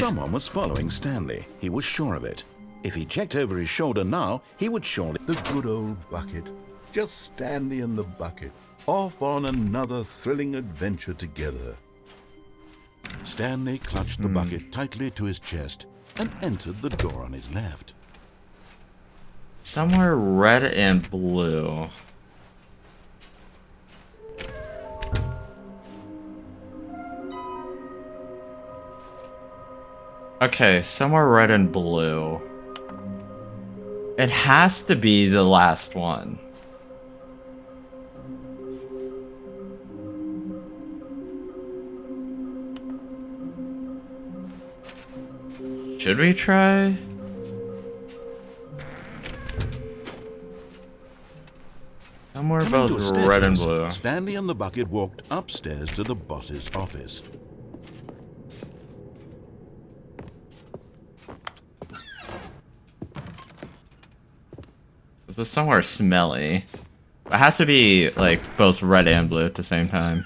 Someone was following Stanley. He was sure of it. If he checked over his shoulder now, he would surely... The good old bucket. Just Stanley and the bucket. Off on another thrilling adventure together. Stanley clutched the bucket tightly to his chest and entered the door on his left. Somewhere red and blue. Okay, somewhere red and blue. It has to be the last one. Should we try? Somewhere both red and blue. Stanley and the bucket walked upstairs to the boss's office. This is somewhere smelly. It has to be like both red and blue at the same time.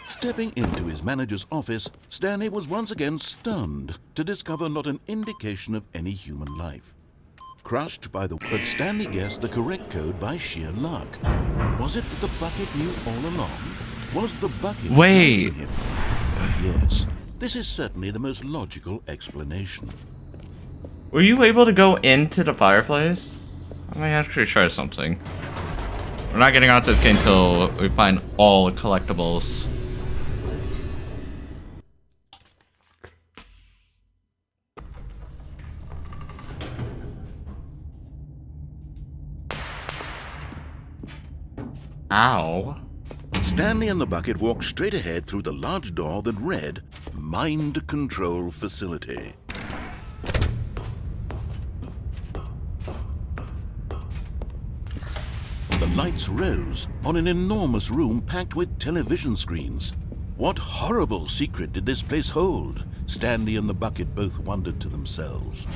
Stepping into his manager's office, Stanley was once again stunned to discover not an indication of any human life. Crushed by the... But Stanley guessed the correct code by sheer luck. Was it that the bucket knew all along? Was the bucket... Wait! Him? Yes, this is certainly the most logical explanation. Were you able to go into the fireplace? I might actually try something. We're not getting onto this game until we find all collectibles. Ow. Stanley and the bucket walked straight ahead through the large door that read, Mind Control Facility. The lights rose on an enormous room packed with television screens. What horrible secret did this place hold? Stanley and the bucket both wondered to themselves.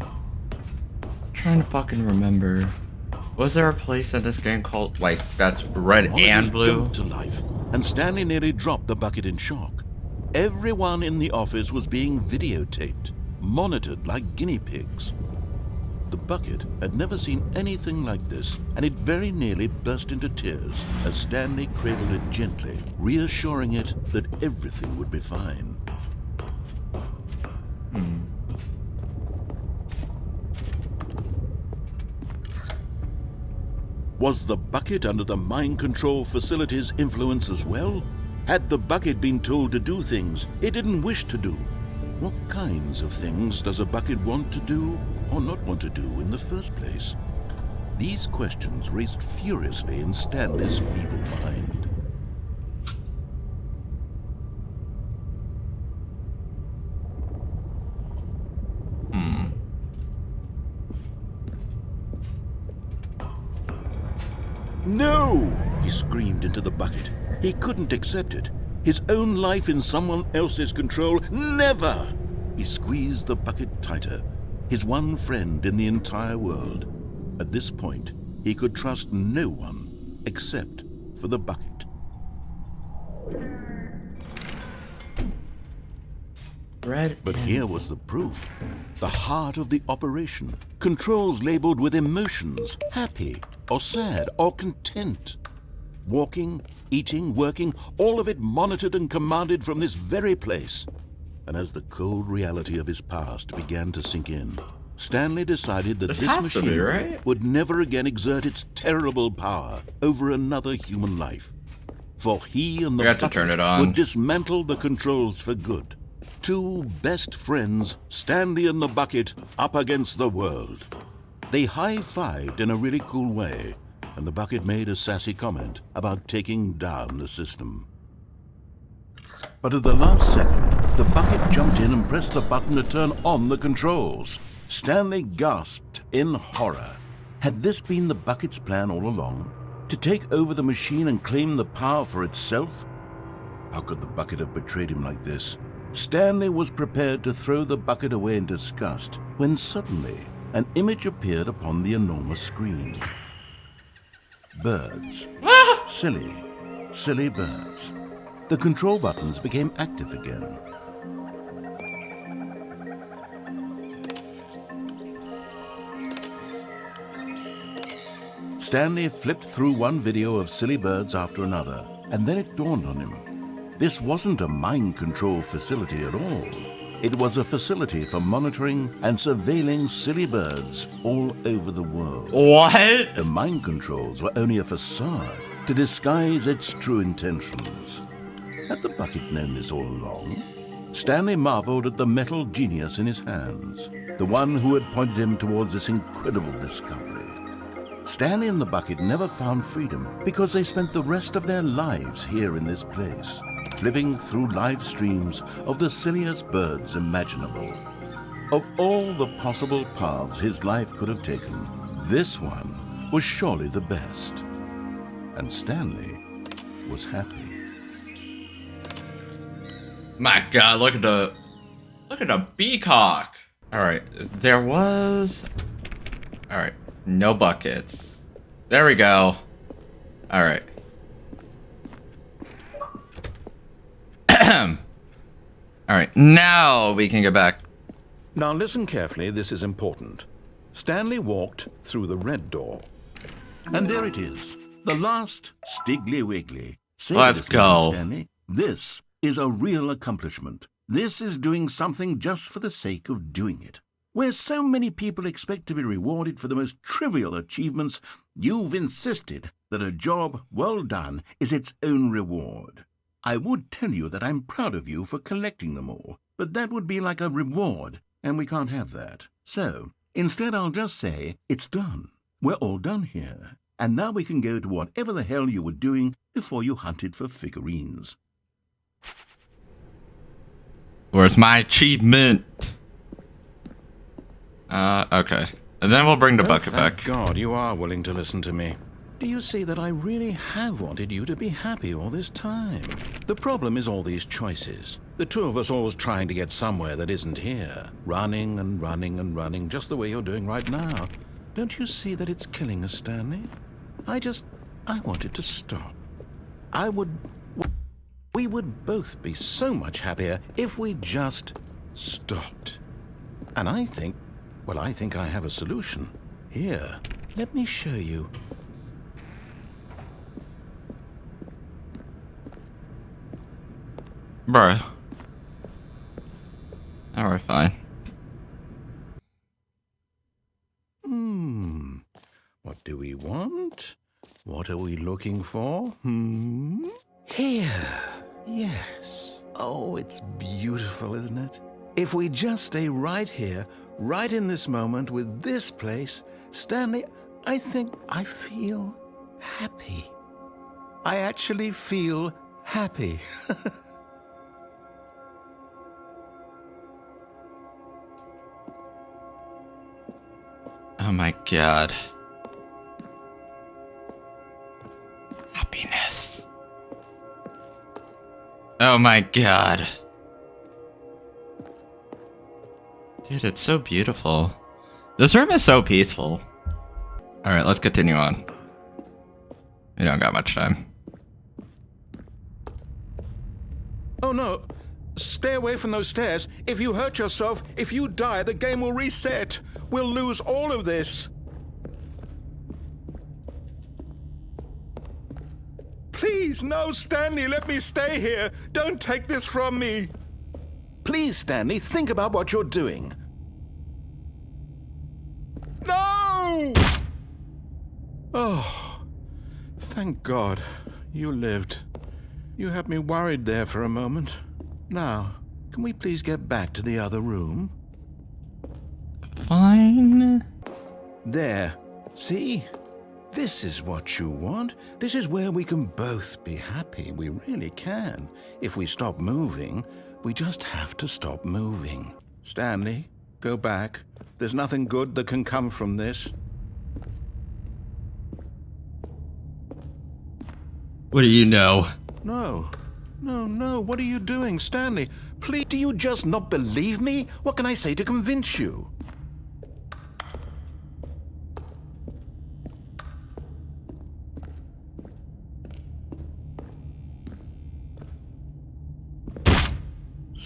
I'm trying to fucking remember. Was there a place in this game called, like, that's red and blue? Jumped to life, and Stanley nearly dropped the bucket in shock. Everyone in the office was being videotaped, monitored like guinea pigs. The bucket had never seen anything like this, and it very nearly burst into tears as Stanley cradled it gently, reassuring it that everything would be fine. Was the bucket under the mind control facility's influence as well? Had the bucket been told to do things it didn't wish to do? What kinds of things does a bucket want to do or not want to do in the first place? These questions raced furiously in Stanley's feeble mind. No! He screamed into the bucket. He couldn't accept it. His own life in someone else's control, never! He squeezed the bucket tighter. His one friend in the entire world. At this point, he could trust no one except for the bucket. But here was the proof. The heart of the operation. Controls labeled with emotions, happy or sad or content. Walking, eating, working, all of it monitored and commanded from this very place. And as the cold reality of his past began to sink in, Stanley decided that this machine would never again exert its terrible power over another human life. For he and the bucket would dismantle the controls for good. Two best friends, Stanley and the bucket, up against the world. They high-fived in a really cool way, and the bucket made a sassy comment about taking down the system. But at the last second, the bucket jumped in and pressed the button to turn on the controls. Stanley gasped in horror. Had this been the bucket's plan all along? To take over the machine and claim the power for itself? How could the bucket have betrayed him like this? Stanley was prepared to throw the bucket away in disgust when suddenly an image appeared upon the enormous screen. Birds. Silly, silly birds. The control buttons became active again. Stanley flipped through one video of silly birds after another, and then it dawned on him. This wasn't a mind control facility at all. It was a facility for monitoring and surveilling silly birds all over the world. What? The mind controls were only a facade to disguise its true intentions. Had the bucket known this all along? Stanley marveled at the metal genius in his hands, the one who had pointed him towards this incredible discovery. Stanley and the bucket never found freedom because they spent the rest of their lives here in this place, flipping through live streams of the silliest birds imaginable. Of all the possible paths his life could have taken, this one was surely the best. And Stanley was happy. My God, look at the peacock. All right, there was. All right, no buckets. There we go. All right. All right, now we can get back. Now listen carefully, this is important. Stanley walked through the red door. And there it is, the last Stiggly Wiggly. Say Let's this, go. Stanley. This is a real accomplishment. This is doing something just for the sake of doing it. Where so many people expect to be rewarded for the most trivial achievements, you've insisted that a job well done is its own reward. I would tell you that I'm proud of you for collecting them all, but that would be like a reward, and we can't have that. So, instead I'll just say, it's done. We're all done here, and now we can go to whatever the hell you were doing before you hunted for figurines. Where's my achievement? Okay. And then we'll bring the bucket back. Thank God you are willing to listen to me. Do you see that I really have wanted you to be happy all this time? The problem is all these choices. The two of us always trying to get somewhere that isn't here. Running and running and running, just the way you're doing right now. Don't you see that it's killing us, Stanley? I wanted to stop. We would both be so much happier if we just stopped. And I think I have a solution. Here, let me show you. Bro. Alright, fine. What do we want? What are we looking for? Here. Yes. Oh, it's beautiful, isn't it? If we just stay right here, right in this moment with this place, Stanley, I think I feel happy. I actually feel happy. Oh my God. Happiness. Oh my God. Dude, it's so beautiful. This room is so peaceful. Alright, let's continue on. We don't got much time. Oh no! Stay away from those stairs. If you hurt yourself, if you die, the game will reset. We'll lose all of this. Please, no, Stanley, let me stay here. Don't take this from me. Please, Stanley, think about what you're doing. No! Oh, thank God you lived. You had me worried there for a moment. Now, can we please get back to the other room? Fine. There. See? This is what you want. This is where we can both be happy. We really can. If we stop moving, we just have to stop moving. Stanley, go back. There's nothing good that can come from this. What do you know? No. No. What are you doing, Stanley? Please, do you just not believe me? What can I say to convince you?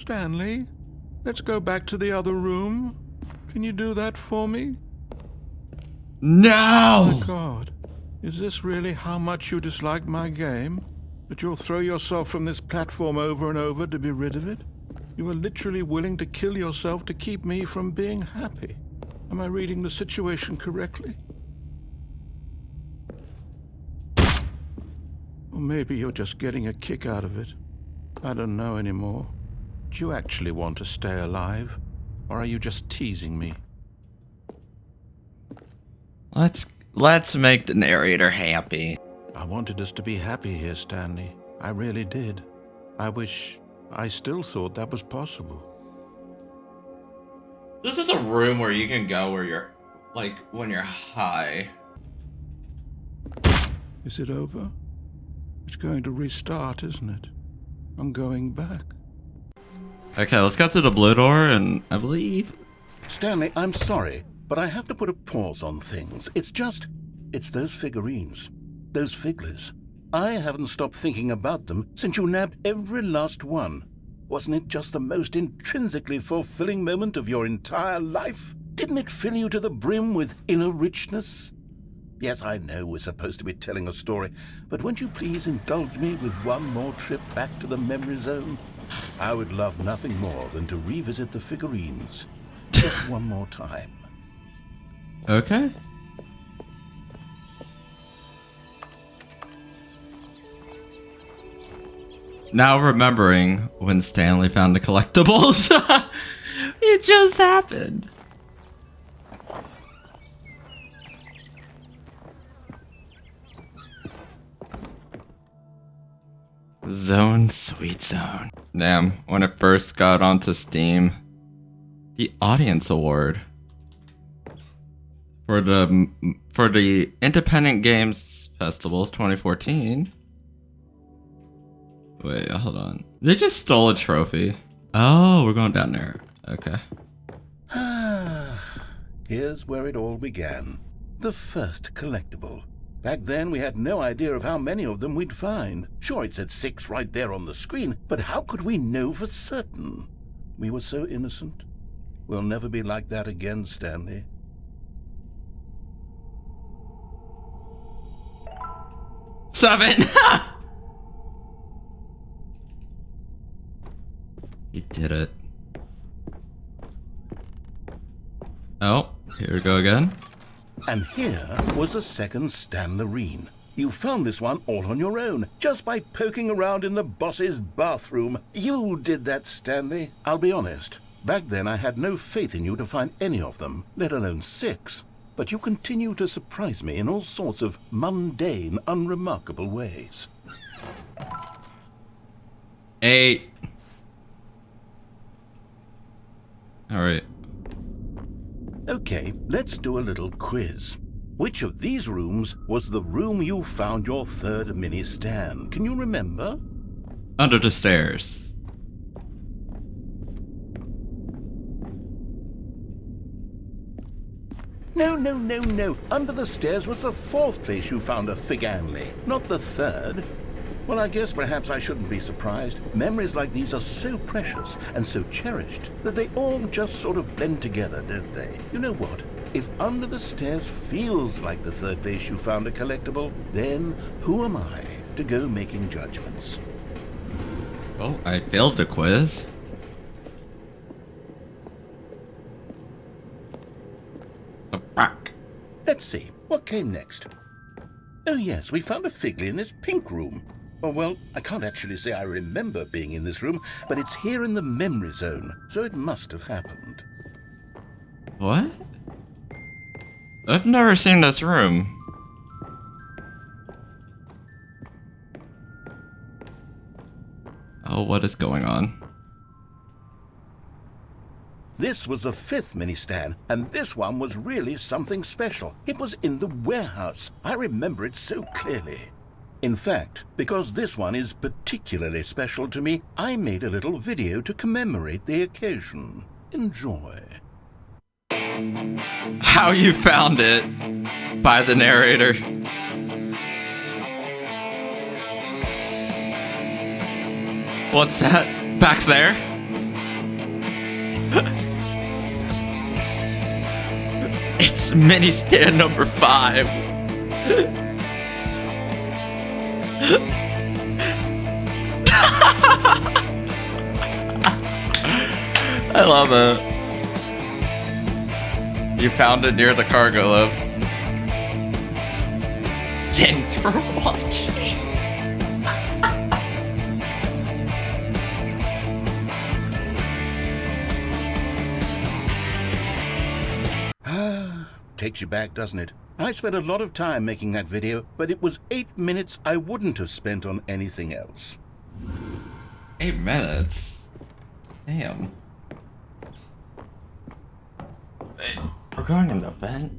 Stanley, let's go back to the other room. Can you do that for me? No! My God, is this really how much you dislike my game? That you'll throw yourself from this platform over and over to be rid of it? You are literally willing to kill yourself to keep me from being happy. Am I reading the situation correctly? Or maybe you're just getting a kick out of it. I don't know anymore. Do you actually want to stay alive? Or are you just teasing me? Let's make the narrator happy. I wanted us to be happy here, Stanley. I really did. I still thought that was possible. This is a room where you can go where you're, like, when you're high. Is it over? It's going to restart, isn't it? I'm going back. Okay, let's go to the blue door, and I believe... Stanley, I'm sorry, but I have to put a pause on things. It's those figurines. Those figglers. I haven't stopped thinking about them since you nabbed every last one. Wasn't it just the most intrinsically fulfilling moment of your entire life? Didn't it fill you to the brim with inner richness? Yes, I know we're supposed to be telling a story, but won't you please indulge me with one more trip back to the memory zone? I would love nothing more than to revisit the figurines. Just one more time. Okay. Now remembering when Stanley found the collectibles. It just happened. Zone, sweet zone. Damn, when it first got onto Steam, the audience award for the Independent Games Festival 2014. Wait, hold on. They just stole a trophy. Oh, we're going down there. Okay. Here's where it all began. The first collectible. Back then, we had no idea of how many of them we'd find. Sure, it said 6 right there on the screen, but how could we know for certain? We were so innocent. We'll never be like that again, Stanley. Seven! He did it. Oh, here we go again. And here was a second Stanlerine. You found this one all on your own, just by poking around in the boss's bathroom. You did that, Stanley. I'll be honest. Back then, I had no faith in you to find any of them, let alone 6. But you continue to surprise me in all sorts of mundane, unremarkable ways. 8. Alright. Okay, let's do a little quiz. Which of these rooms was the room you found your third mini Stan? Can you remember? Under the stairs. No. Under the stairs was the 4th place you found a Figanley, not the 3rd. Well, I guess perhaps I shouldn't be surprised. Memories like these are so precious and so cherished that they all just sort of blend together, don't they? You know what? If under the stairs feels like the 3rd place you found a collectible, then who am I to go making judgments? Oh, I failed the quiz. Let's see, what came next? Oh yes, we found a Figley in this pink room. Oh well, I can't actually say I remember being in this room, but it's here in the memory zone, so it must have happened. What? I've never seen this room. Oh, what is going on? This was the 5th mini Stan, and this one was really something special. It was in the warehouse. I remember it so clearly. In fact, because this one is particularly special to me, I made a little video to commemorate the occasion. Enjoy. How you found it by the narrator. What's that back there? It's mini stand number 5. I love it. You found it near the cargo lift. Thanks for watching. Takes you back, doesn't it? I spent a lot of time making that video, but it was 8 minutes I wouldn't have spent on anything else. 8 minutes? Damn. Hey, we're going in the vent.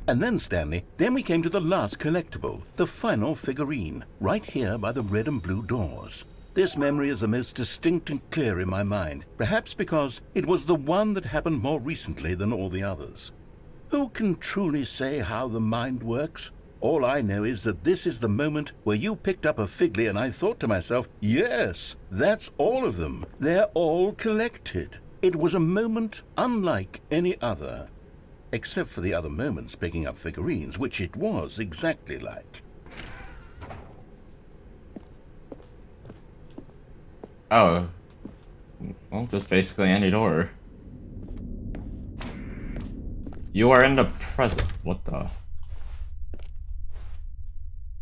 And then, Stanley, then we came to the last collectible, the final figurine, right here by the red and blue doors. This memory is the most distinct and clear in my mind, perhaps because it was the one that happened more recently than all the others. Who can truly say how the mind works? All I know is that this is the moment where you picked up a Figley and I thought to myself, yes, that's all of them. They're all collected. It was a moment unlike any other. Except for the other moments picking up figurines, which it was exactly like. Oh. Well, just basically any door. You are in the present. What the?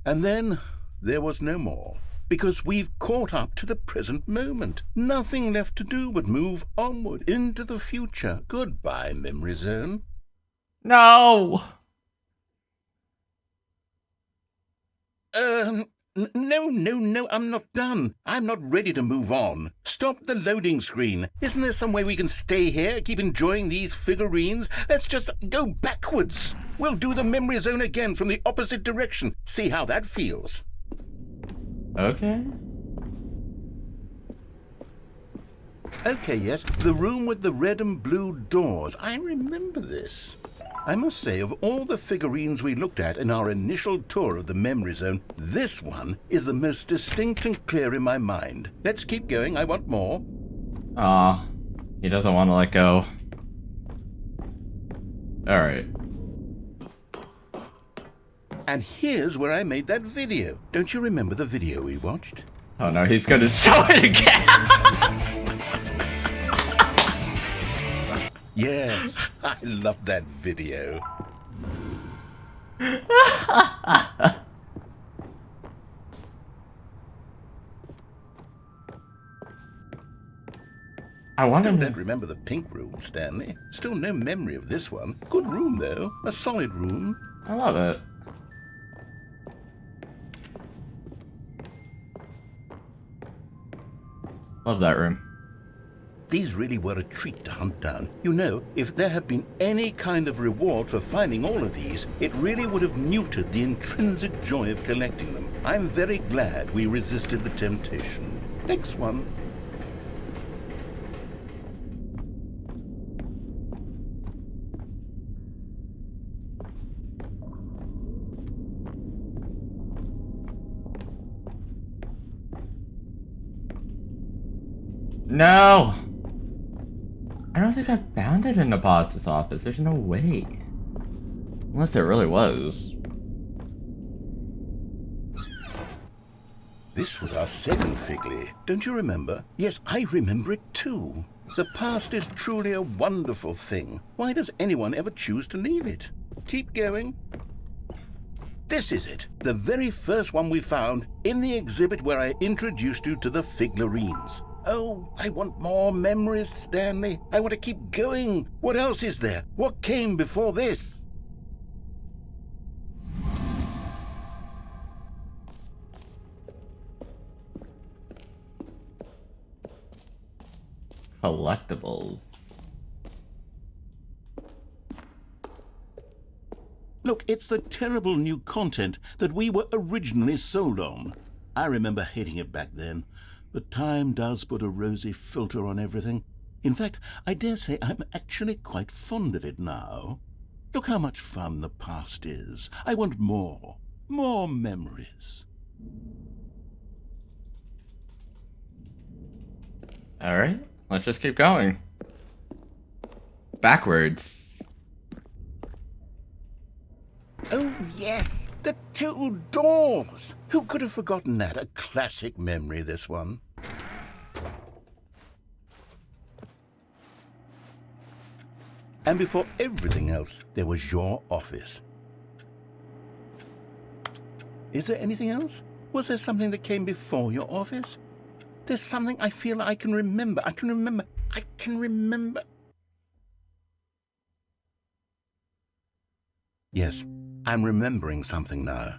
And then there was no more. Because we've caught up to the present moment. Nothing left to do but move onward into the future. Goodbye, Memory Zone. No! No, I'm not done. I'm not ready to move on. Stop the loading screen. Isn't there some way we can stay here, keep enjoying these figurines? Let's just go backwards. We'll do the Memory Zone again from the opposite direction. See how that feels. Okay. Okay, yes, the room with the red and blue doors. I remember this. I must say, of all the figurines we looked at in our initial tour of the Memory Zone, this one is the most distinct and clear in my mind. Let's keep going, I want more. Aw, he doesn't want to let go. Alright. And here's where I made that video. Don't you remember the video we watched? Oh no, he's gonna show it again! Yes, I love that video. Still don't remember the pink room, Stanley. Still no memory of this one. Good room, though. A solid room. I love it. Love that room. These really were a treat to hunt down. You know, if there had been any kind of reward for finding all of these, it really would have muted the intrinsic joy of collecting them. I'm very glad we resisted the temptation. Next one. No! I don't think I found it in the boss's office. There's no way. Unless it really was. This was our second Figley. Don't you remember? Yes, I remember it too. The past is truly a wonderful thing. Why does anyone ever choose to leave it? Keep going. This is it. The very first one we found in the exhibit where I introduced you to the figurines. Oh, I want more memories, Stanley. I want to keep going. What else is there? What came before this? Collectibles. Look, it's the terrible new content that we were originally sold on. I remember hating it back then. But time does put a rosy filter on everything. In fact, I dare say I'm actually quite fond of it now. Look how much fun the past is. I want more. More memories. Alright, let's just keep going. Backwards. Oh, yes, the 2 doors. Who could have forgotten that? A classic memory, this one. And before everything else, there was your office. Is there anything else? Was there something that came before your office? There's something I feel I can remember. I can remember. Yes, I'm remembering something now.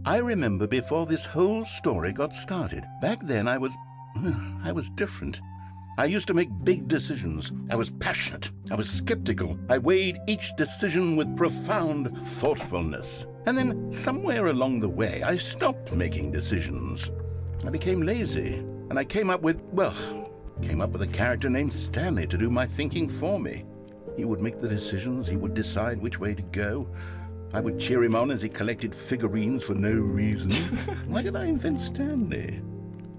I remember before this whole story got started. Back then I was different. I used to make big decisions. I was passionate. I was skeptical. I weighed each decision with profound thoughtfulness. And then somewhere along the way, I stopped making decisions. I became lazy, and I came up with a character named Stanley to do my thinking for me. He would make the decisions. He would decide which way to go. I would cheer him on as he collected figurines for no reason. Why did I invent Stanley?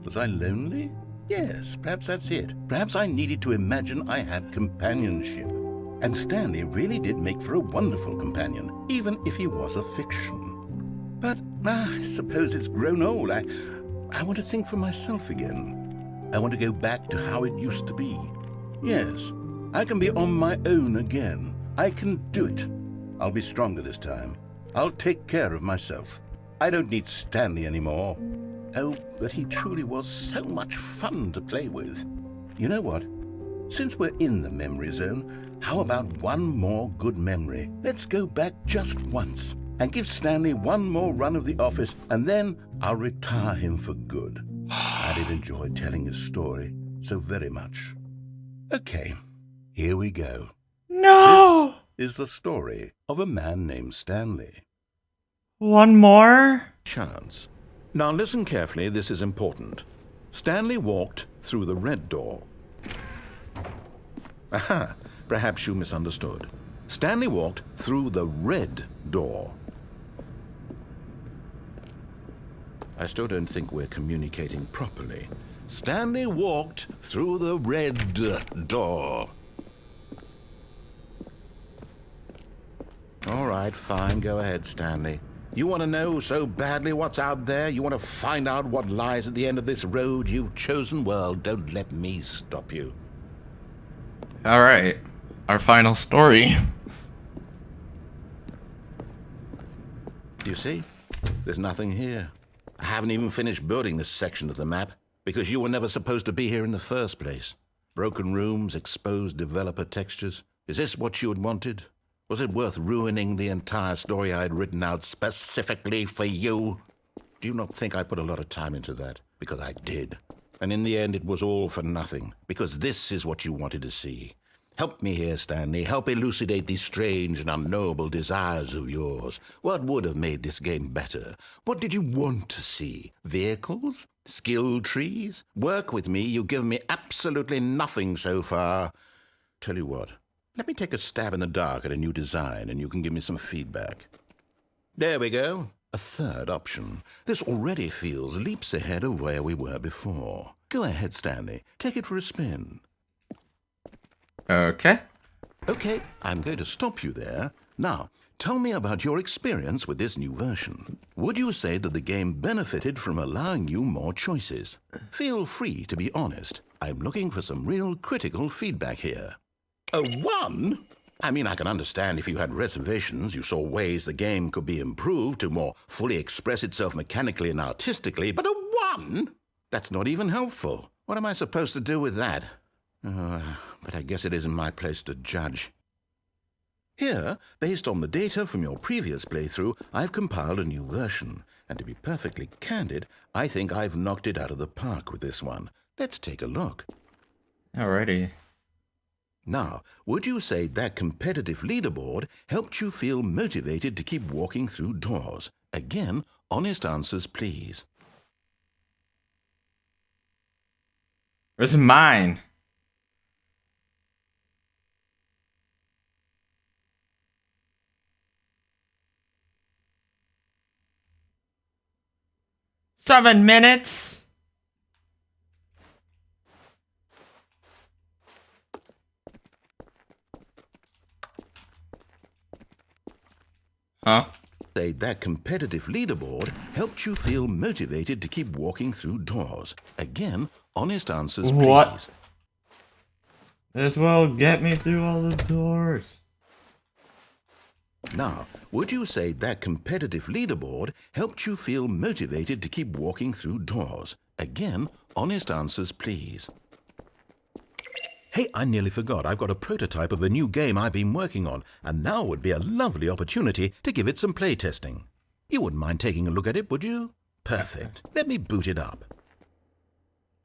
Was I lonely? Yes, perhaps that's it. Perhaps I needed to imagine I had companionship. And Stanley really did make for a wonderful companion, even if he was a fiction. But I suppose it's grown old. I want to think for myself again. I want to go back to how it used to be. Yes, I can be on my own again. I can do it. I'll be stronger this time. I'll take care of myself. I don't need Stanley anymore. Oh, but he truly was so much fun to play with. You know what? Since we're in the memory zone, how about one more good memory? Let's go back just once and give Stanley one more run of the office, and then I'll retire him for good. I did enjoy telling his story so very much. Okay, here we go. No! This is the story of a man named Stanley. One more? Chance. Now listen carefully, this is important. Stanley walked through the red door. Aha, perhaps you misunderstood. Stanley walked through the red door. I still don't think we're communicating properly. Stanley walked through the red door. All right, fine, go ahead, Stanley. You want to know so badly what's out there? You want to find out what lies at the end of this road you've chosen? Well, don't let me stop you. Alright, our final story. You see? There's nothing here. I haven't even finished building this section of the map, because you were never supposed to be here in the first place. Broken rooms, exposed developer textures. Is this what you had wanted? Was it worth ruining the entire story I had written out specifically for you? Do you not think I put a lot of time into that? Because I did. And in the end, it was all for nothing. Because this is what you wanted to see. Help me here, Stanley. Help elucidate these strange and unknowable desires of yours. What would have made this game better? What did you want to see? Vehicles? Skill trees? Work with me. You've given me absolutely nothing so far. Tell you what. Let me take a stab in the dark at a new design, and you can give me some feedback. There we go. A third option. This already feels leaps ahead of where we were before. Go ahead, Stanley. Take it for a spin. Okay. Okay, I'm going to stop you there. Now, tell me about your experience with this new version. Would you say that the game benefited from allowing you more choices? Feel free to be honest. I'm looking for some real critical feedback here. A 1? I mean, I can understand if you had reservations, you saw ways the game could be improved to more fully express itself mechanically and artistically, but a 1? That's not even helpful. What am I supposed to do with that? But I guess it isn't my place to judge. Here, based on the data from your previous playthrough, I've compiled a new version. And to be perfectly candid, I think I've knocked it out of the park with this one. Let's take a look. Alrighty. Now, would you say that competitive leaderboard helped you feel motivated to keep walking through doors? Again, honest answers, please. Where's mine? 7 minutes? Huh? Say that competitive leaderboard helped you feel motivated to keep walking through doors. Again, honest answers, What? please. As well get me through all the doors. Now, would you say that competitive leaderboard helped you feel motivated to keep walking through doors? Again, honest answers, please. Hey, I nearly forgot. I've got a prototype of a new game I've been working on, and now would be a lovely opportunity to give it some playtesting. You wouldn't mind taking a look at it, would you? Perfect. Let me boot it up.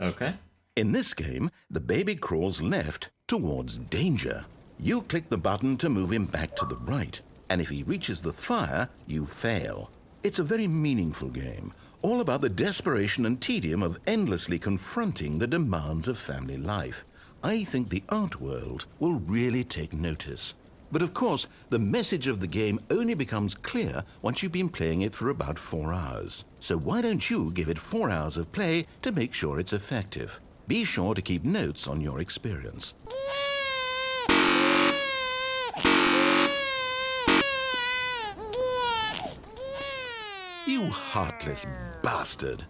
Okay. In this game, the baby crawls left towards danger. You click the button to move him back to the right, and if he reaches the fire, you fail. It's a very meaningful game, all about the desperation and tedium of endlessly confronting the demands of family life. I think the art world will really take notice. But of course, the message of the game only becomes clear once you've been playing it for about 4 hours. So why don't you give it 4 hours of play to make sure it's effective? Be sure to keep notes on your experience. You heartless bastard.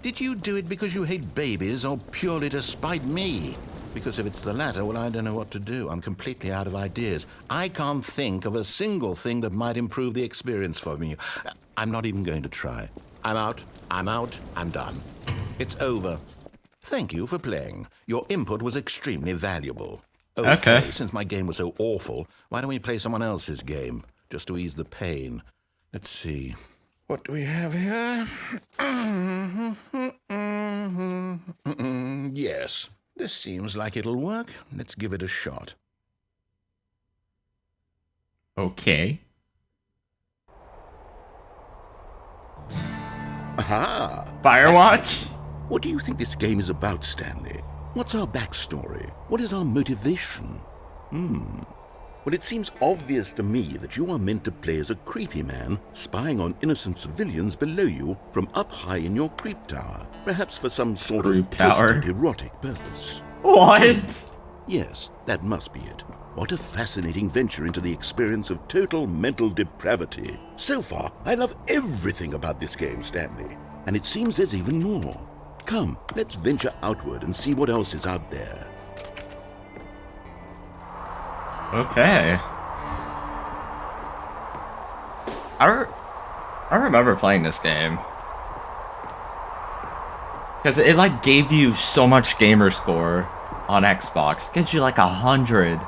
Did you do it because you hate babies or purely to spite me? Because if it's the latter, well, I don't know what to do. I'm completely out of ideas. I can't think of a single thing that might improve the experience for me. I'm not even going to try. I'm out, I'm done. It's over. Thank you for playing. Your input was extremely valuable. Okay. Since my game was so awful, why don't we play someone else's game, just to ease the pain? Let's see. What do we have here? Yes. This seems like it'll work. Let's give it a shot. Okay. Aha! Firewatch? What do you think this game is about, Stanley? What's our backstory? What is our motivation? Well, it seems obvious to me that you are meant to play as a creepy man spying on innocent civilians below you from up high in your creep tower, perhaps for some sort of twisted erotic purpose. What? Yes, that must be it. What a fascinating venture into the experience of total mental depravity. So far, I love everything about this game, Stanley. And it seems there's even more. Come, let's venture outward and see what else is out there. Okay. I remember playing this game. Because it like gave you so much gamer score on Xbox. It gives you like 100.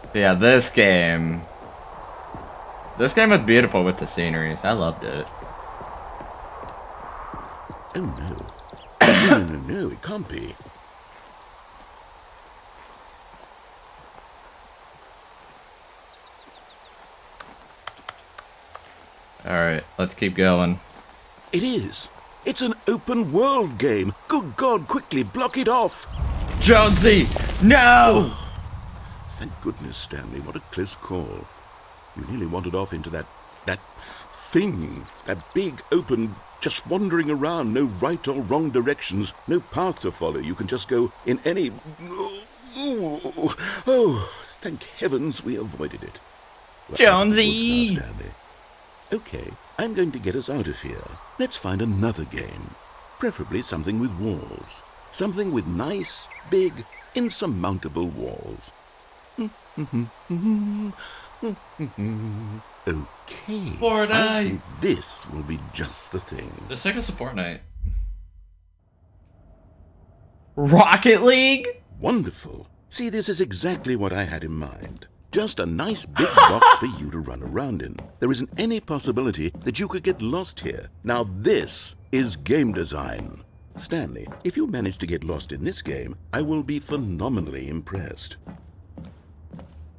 But yeah, this game was beautiful with the sceneries. I loved it. Oh no. No, it can't be. Alright, let's keep going. It is. It's an open world game. Good God, quickly block it off. Jonesy! No! Oh, thank goodness, Stanley. What a close call. You nearly wandered off into that thing. That big, open, just wandering around. No right or wrong directions. No path to follow. You can just go in any... Oh, thank heavens we avoided it. Jonesy! Now, Stanley. Okay, I'm going to get us out of here. Let's find another game. Preferably something with walls. Something with nice, big, insurmountable walls. Okay. Fortnite! I think this will be just the thing. Just take us to Fortnite. Rocket League? Wonderful. See, this is exactly what I had in mind. Just a nice big box for you to run around in. There isn't any possibility that you could get lost here. Now this is game design. Stanley, if you manage to get lost in this game, I will be phenomenally impressed.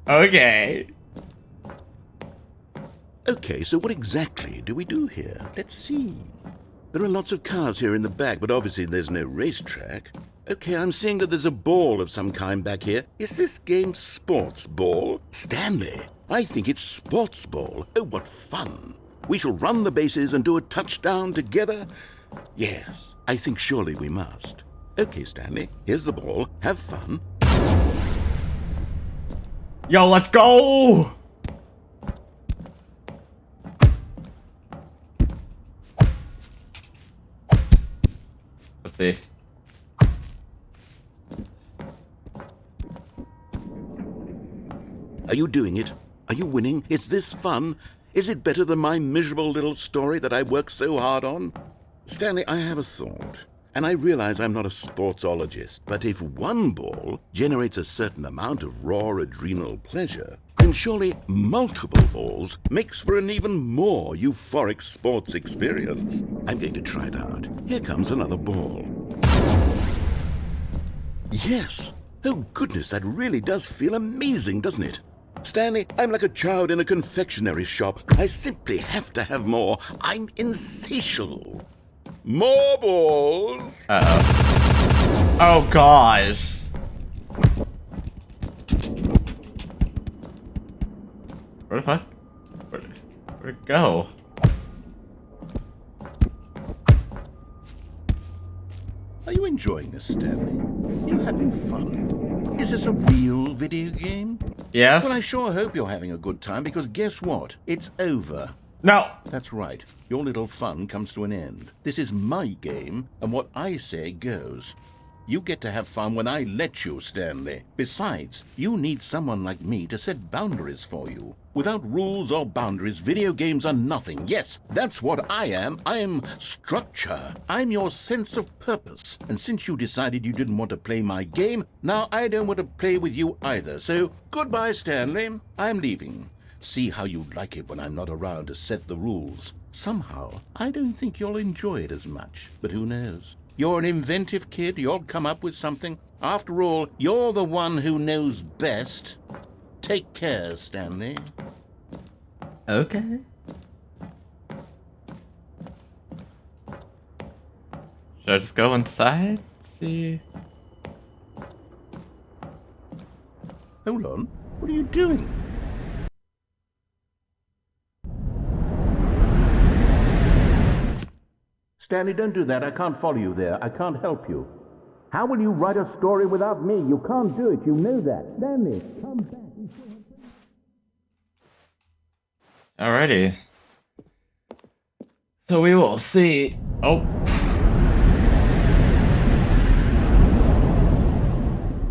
Okay. Okay, so what exactly do we do here? Let's see. There are lots of cars here in the back, but obviously there's no racetrack. Okay, I'm seeing that there's a ball of some kind back here. Is this game sports ball? Stanley, I think it's sports ball. Oh, what fun. We shall run the bases and do a touchdown together? Yes, I think surely we must. Okay, Stanley, here's the ball. Have fun. Yo, let's go! Let's see. Are you doing it? Are you winning? Is this fun? Is it better than my miserable little story that I worked so hard on? Stanley, I have a thought. And I realize I'm not a sportsologist, but if one ball generates a certain amount of raw adrenal pleasure, then surely multiple balls makes for an even more euphoric sports experience. I'm going to try it out. Here comes another ball. Yes! Oh goodness, that really does feel amazing, doesn't it? Stanley, I'm like a child in a confectionery shop. I simply have to have more. I'm insatiable. More balls! Uh-oh. Oh, gosh. Where'd it go? Are you enjoying this, Stanley? Are you having fun? Is this a real video game? Yes? Well, I sure hope you're having a good time, because guess what? It's over. No. That's right. Your little fun comes to an end. This is my game, and what I say goes. You get to have fun when I let you, Stanley. Besides, you need someone like me to set boundaries for you. Without rules or boundaries, video games are nothing. Yes, that's what I am. I am structure. I'm your sense of purpose. And since you decided you didn't want to play my game, now I don't want to play with you either. So, goodbye, Stanley. I'm leaving. See how you like it when I'm not around to set the rules. Somehow, I don't think you'll enjoy it as much. But who knows? You're an inventive kid. You'll come up with something. After all, you're the one who knows best. Take care, Stanley. Okay. Should I just go inside? See? Hold on. What are you doing? Stanley, don't do that. I can't follow you there. I can't help you. How will you write a story without me? You can't do it. You know that. Stanley, come back. Alrighty. So we will see. Oh.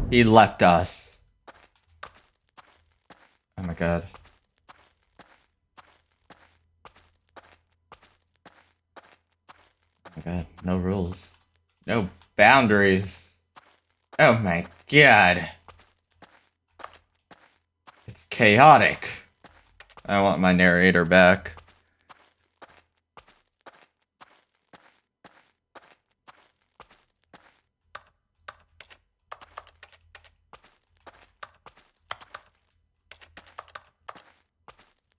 He left us. Oh my god. Oh my god, no rules. No boundaries. Oh my god. It's chaotic. I want my narrator back.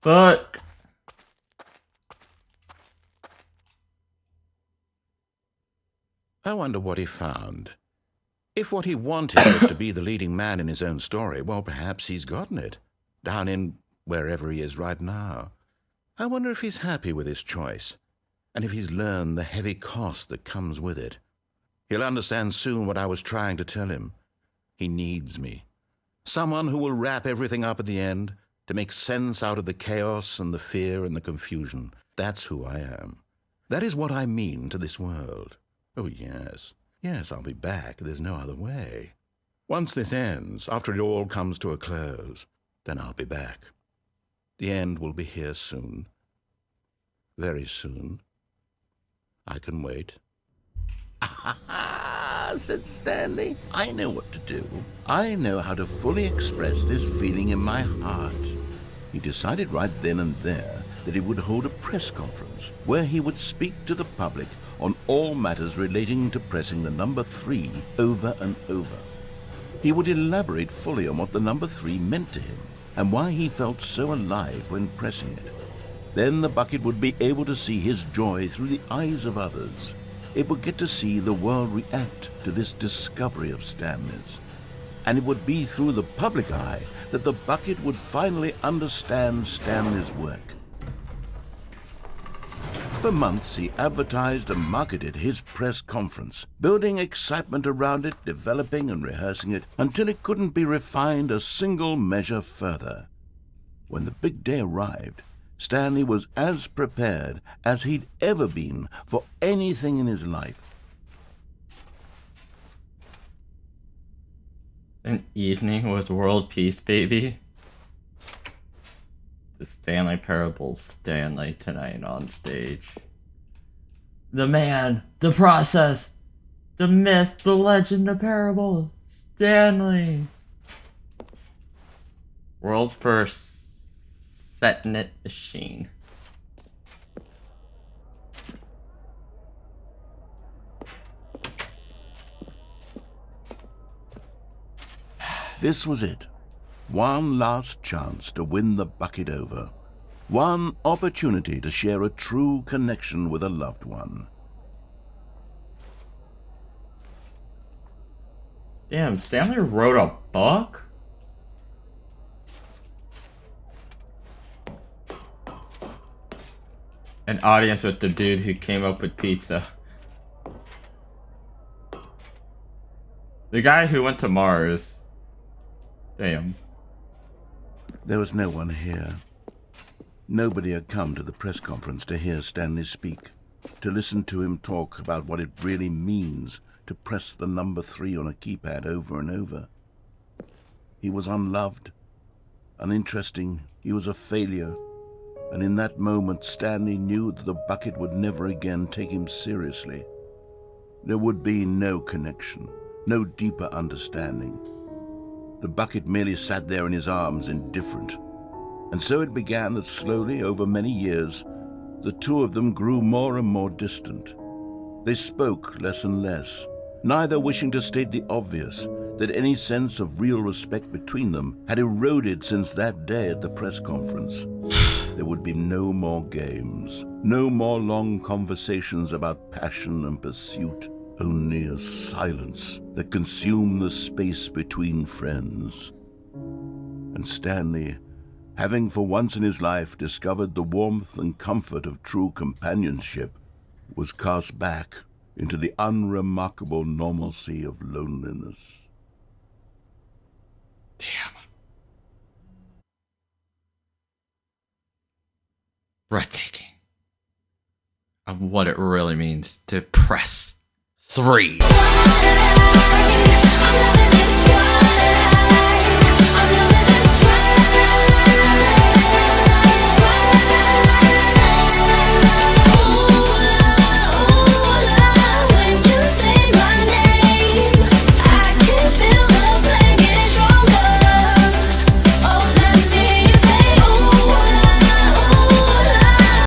Fuck. I wonder what he found. If what he wanted was to be the leading man in his own story, well, perhaps he's gotten it. Down in wherever he is right now. I wonder if he's happy with his choice, and if he's learned the heavy cost that comes with it. He'll understand soon what I was trying to tell him. He needs me. Someone who will wrap everything up at the end, to make sense out of the chaos and the fear and the confusion. That's who I am. That is what I mean to this world. Oh, yes. Yes, I'll be back. There's no other way. Once this ends, after it all comes to a close, then I'll be back. The end will be here soon. Very soon. I can wait. "Ah," said Stanley. "I know what to do. I know how to fully express this feeling in my heart." He decided right then and there that he would hold a press conference where he would speak to the public on all matters relating to pressing the number 3 over and over. He would elaborate fully on what the number 3 meant to him and why he felt so alive when pressing it. Then the bucket would be able to see his joy through the eyes of others. It would get to see the world react to this discovery of Stanley's. And it would be through the public eye that the bucket would finally understand Stanley's work. For months, he advertised and marketed his press conference, building excitement around it, developing and rehearsing it, until it couldn't be refined a single measure further. When the big day arrived, Stanley was as prepared as he'd ever been for anything in his life. An evening with world peace, baby. The Stanley Parable Stanley tonight on stage. The man, the process, the myth, the legend, the parable. Stanley. World first setting it machine. This was it. One last chance to win the bucket over. One opportunity to share a true connection with a loved one. Damn, Stanley wrote a book? An audience with the dude who came up with pizza. The guy who went to Mars. Damn. There was no one here. Nobody had come to the press conference to hear Stanley speak, to listen to him talk about what it really means to press the number 3 on a keypad over and over. He was unloved, uninteresting, he was a failure, and in that moment Stanley knew that the bucket would never again take him seriously. There would be no connection, no deeper understanding. The bucket merely sat there in his arms, indifferent. And so it began that slowly, over many years, the two of them grew more and more distant. They spoke less and less, neither wishing to state the obvious, that any sense of real respect between them had eroded since that day at the press conference. There would be no more games, no more long conversations about passion and pursuit. Only a silence that consumed the space between friends. And Stanley, having for once in his life discovered the warmth and comfort of true companionship, was cast back into the unremarkable normalcy of loneliness. Damn. Breathtaking. Of what it really means to press 3. I'm loving this show.